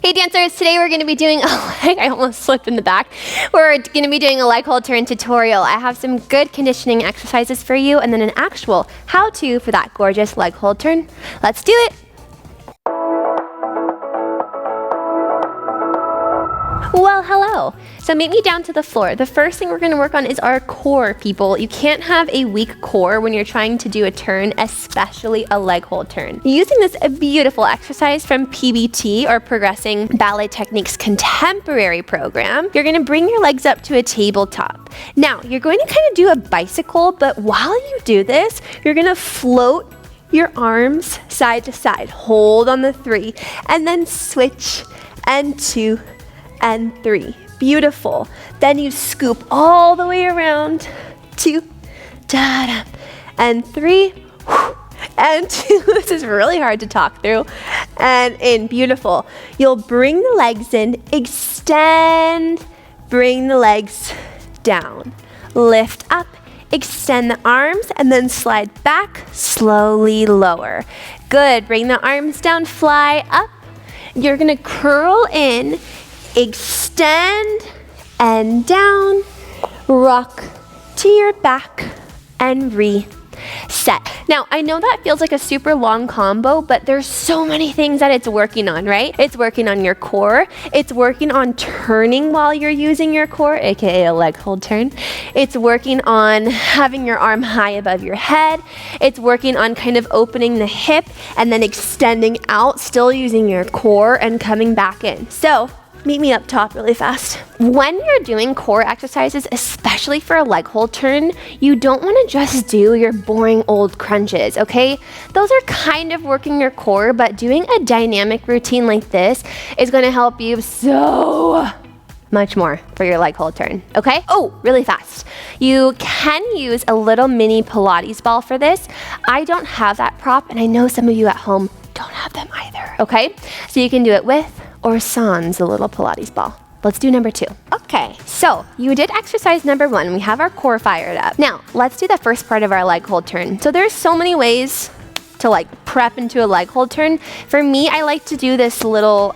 Hey dancers, today we're gonna be doing a leg, I almost slipped in the back. We're gonna be doing a leg hold turn tutorial. I have some good conditioning exercises for you and then an actual how-to for that gorgeous leg hold turn. Let's do it. Well, hello. So meet me down to the floor. The first thing we're gonna work on is our core, people. You can't have a weak core when you're trying to do a turn, especially a leg hold turn. Using this beautiful exercise from PBT, or Progressing Ballet Techniques Contemporary program, you're gonna bring your legs up to a tabletop. Now, you're going to kind of do a bicycle, but while you do this, you're gonna float your arms side to side. Hold on the 3, and then switch, and 2, and 3. Beautiful. Then you scoop all the way around. 2, da-da, and 3, and 2. This is really hard to talk through. And in. Beautiful. You'll bring the legs in, extend, bring the legs down. Lift up, extend the arms, and then slide back, slowly lower. Good. Bring the arms down, fly up. You're gonna curl in, extend and down, rock to your back, and reset. Now, I know that feels like a super long combo, but there's so many things that it's working on, right? It's working on your core. It's working on turning while you're using your core, aka a leg hold turn. It's working on having your arm high above your head. It's working on kind of opening the hip and then extending out, still using your core and coming back in. So, meet me up top really fast. When you're doing core exercises, especially for a leg hold turn, you don't want to just do your boring old crunches, okay? Those are kind of working your core, but doing a dynamic routine like this is going to help you so much more for your leg hold turn, okay? Oh, really fast. You can use a little mini Pilates ball for this. I don't have that prop, and I know some of you at home don't have them either, okay? So you can do it with or sans the little Pilates ball. Let's do number 2. Okay, so you did exercise number 1. We have our core fired up. Now, let's do the first part of our leg hold turn. So there's so many ways to like prep into a leg hold turn. For me, I like to do this little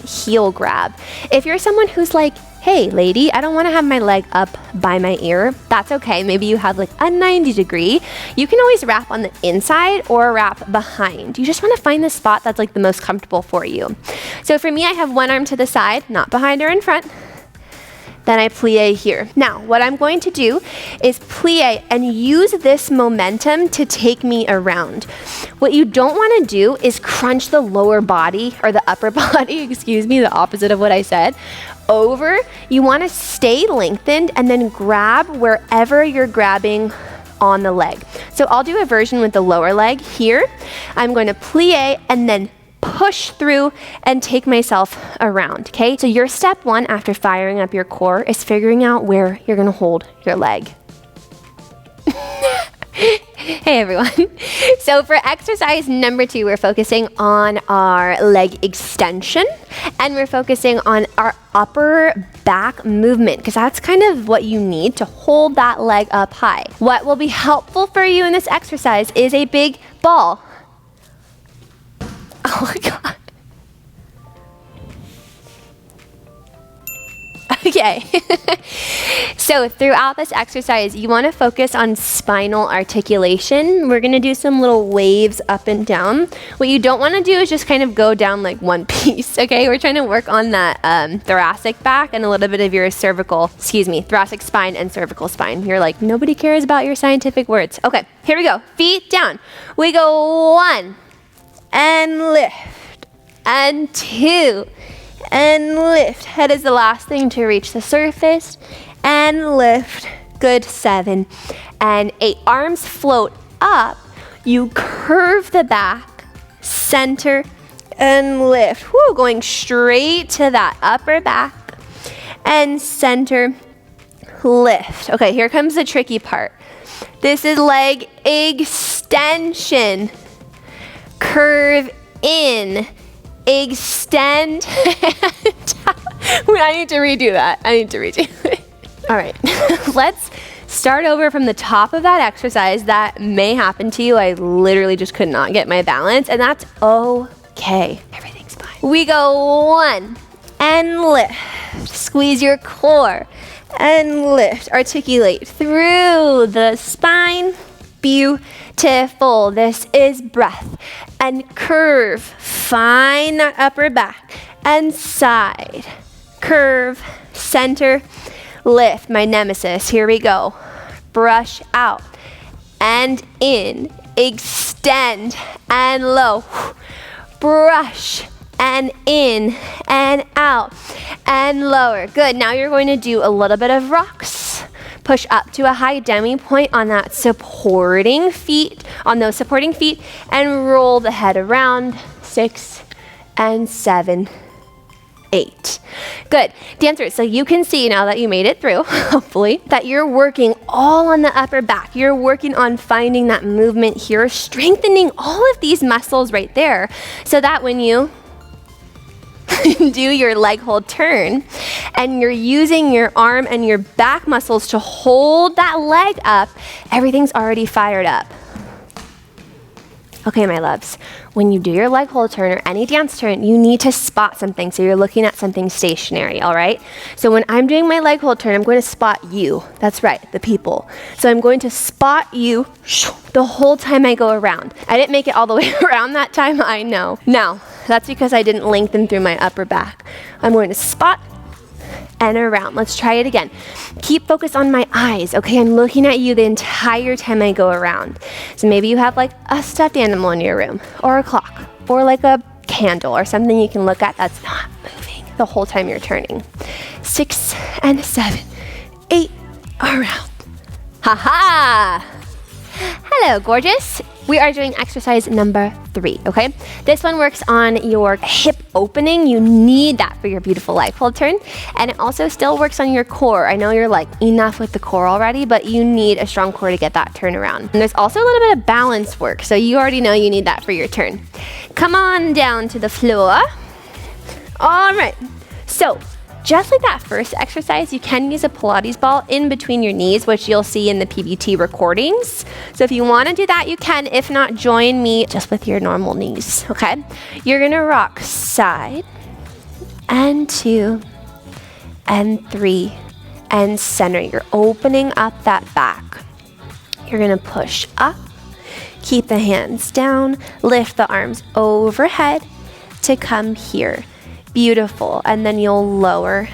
heel grab. If you're someone who's like, hey lady, I don't want to have my leg up by my ear, that's okay. Maybe you have like a 90 degree. You can always wrap on the inside or wrap behind. You just want to find the spot that's like the most comfortable for you. So for me, I have one arm to the side, not behind or in front. Then I plie here. Now, what I'm going to do is plie and use this momentum to take me around. What you don't want to do is crunch the lower body, or the upper body, excuse me, the opposite of what I said, over. You want to stay lengthened and then grab wherever you're grabbing on the leg. So I'll do a version with the lower leg here. I'm going to plie and then push through and take myself around, okay? So your step 1 after firing up your core is figuring out where you're gonna hold your leg. Hey everyone. So for exercise number 2, we're focusing on our leg extension, and we're focusing on our upper back movement, because that's kind of what you need to hold that leg up high. What will be helpful for you in this exercise is a big ball. Oh my God. Okay. So throughout this exercise, you want to focus on spinal articulation. We're going to do some little waves up and down. What you don't want to do is just kind of go down like one piece, okay? We're trying to work on that thoracic back and a little bit of your thoracic spine and cervical spine. You're like, nobody cares about your scientific words. Okay, here we go. Feet down. We go 1, and lift, and 2, and lift. Head is the last thing to reach the surface, and lift. Good. 7 and 8. Arms float up. You curve the back, center, and lift. Woo, going straight to that upper back, and center, lift. Okay, here comes the tricky part. This is leg extension. Curve in, extend, I need to redo that. All right, let's start over from the top of that exercise. That may happen to you. I literally just could not get my balance, and that's okay. Everything's fine. We go 1 and lift. Squeeze your core and lift. Articulate through the spine. Beautiful. This is breath. And curve. Find that upper back. And side. Curve. Center. Lift. My nemesis. Here we go. Brush out. And in. Extend. And low. Brush. And in. And out. And lower. Good. Now you're going to do a little bit of rocks. Push up to a high demi point on that supporting feet, on those supporting feet, and roll the head around. 6 and 7, 8. Good. Dancers, so you can see now that you made it through, hopefully, that you're working all on the upper back. You're working on finding that movement here, strengthening all of these muscles right there, so that when you do your leg hold turn and you're using your arm and your back muscles to hold that leg up, everything's already fired up. Okay, my loves, when you do your leg hold turn or any dance turn, you need to spot something. So you're looking at something stationary, all right? So when I'm doing my leg hold turn, I'm going to spot you. That's right, the people. So I'm going to spot you the whole time I go around. I didn't make it all the way around that time, I know. Now, that's because I didn't lengthen through my upper back. I'm going to spot and around. Let's try it again. Keep focus on my eyes, okay? I'm looking at you the entire time I go around. So maybe you have like a stuffed animal in your room, or a clock, or like a candle, or something you can look at that's not moving the whole time you're turning. 6 and 7, 8, around. Ha-ha! Hello, gorgeous. We are doing exercise number 3, okay? This one works on your hip opening. You need that for your beautiful leg hold turn. And it also still works on your core. I know you're like, enough with the core already, but you need a strong core to get that turn around. And there's also a little bit of balance work, so you already know you need that for your turn. Come on down to the floor. All right, so just like that first exercise, you can use a Pilates ball in between your knees, which you'll see in the PBT recordings. So if you want to do that, you can. If not, join me just with your normal knees, okay? You're going to rock side and 2 and 3 and center. You're opening up that back. You're going to push up, keep the hands down, lift the arms overhead to come here. Beautiful. And then you'll lower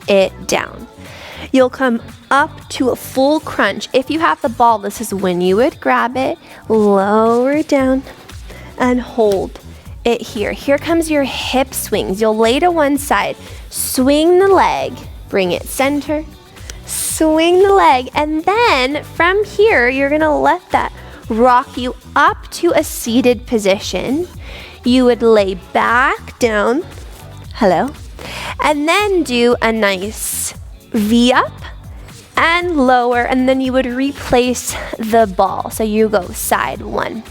it down. You'll come up to a full crunch. If you have the ball, this is when you would grab it, lower it down, and hold it here. Here comes your hip swings. You'll lay to one side, swing the leg, bring it center, swing the leg, and then from here, you're gonna let that rock you up to a seated position. You would lay back down, hello, and then do a nice V up and lower, and then you would replace the ball. So you go side 1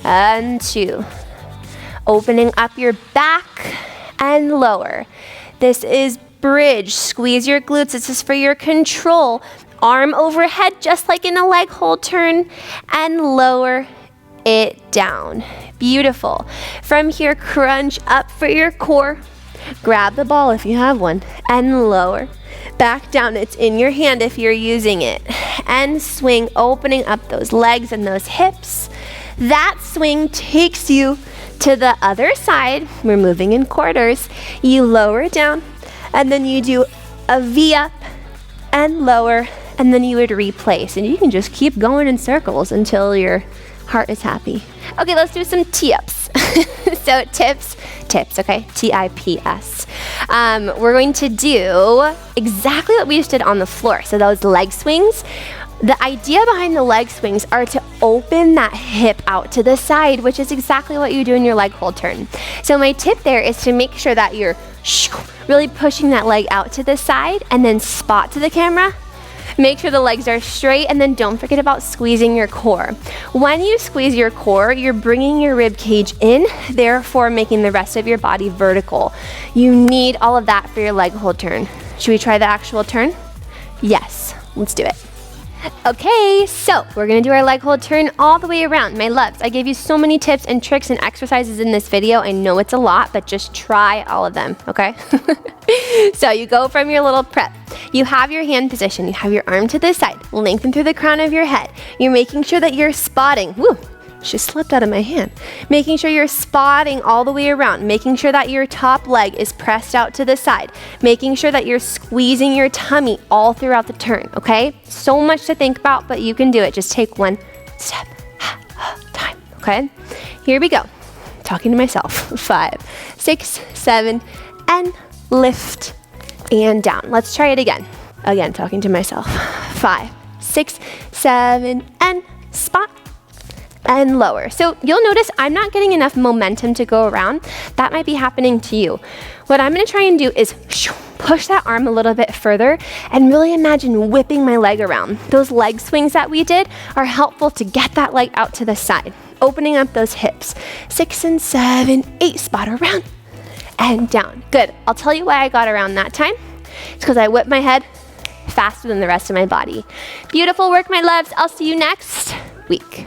and 2, opening up your back and lower. This is bridge. Squeeze your glutes. This is for your control. Arm overhead, just like in a leg hold turn, and lower it down. Beautiful. From here, crunch up for your core. Grab the ball if you have one, and lower. Back down. It's in your hand if you're using it. And swing, opening up those legs and those hips. That swing takes you to the other side. We're moving in quarters. You lower it down, and then you do a V up and lower, and then you would replace. And you can just keep going in circles until your heart is happy. Okay, let's do some tee-ups. So tips, okay? T-I-P-S. We're going to do exactly what we just did on the floor. So those leg swings, the idea behind the leg swings are to open that hip out to the side, which is exactly what you do in your leg hold turn. So my tip there is to make sure that you're really pushing that leg out to the side, and then spot to the camera. Make sure the legs are straight, and then don't forget about squeezing your core. When you squeeze your core, you're bringing your rib cage in, therefore making the rest of your body vertical. You need all of that for your leg hold turn. Should we try the actual turn? Yes, let's do it. Okay, so we're gonna do our leg hold turn all the way around. My loves, I gave you so many tips and tricks and exercises in this video. I know it's a lot, but just try all of them, okay? So you go from your little prep. You have your hand position. You have your arm to the side, lengthen through the crown of your head. You're making sure that you're spotting. Woo! She slipped out of my hand. Making sure you're spotting all the way around. Making sure that your top leg is pressed out to the side. Making sure that you're squeezing your tummy all throughout the turn, okay? So much to think about, but you can do it. Just take one step at a time, okay? Here we go. Talking to myself. 5, 6, 7, and lift and down. Let's try it again. Again, talking to myself. 5, 6, 7, and spot. And lower. So you'll notice I'm not getting enough momentum to go around. That might be happening to you. What I'm gonna try and do is push that arm a little bit further and really imagine whipping my leg around. Those leg swings that we did are helpful to get that leg out to the side, opening up those hips. 6 and 7, 8, spot around and down. Good. I'll tell you why I got around that time. It's because I whipped my head faster than the rest of my body. Beautiful work, my loves. I'll see you next week.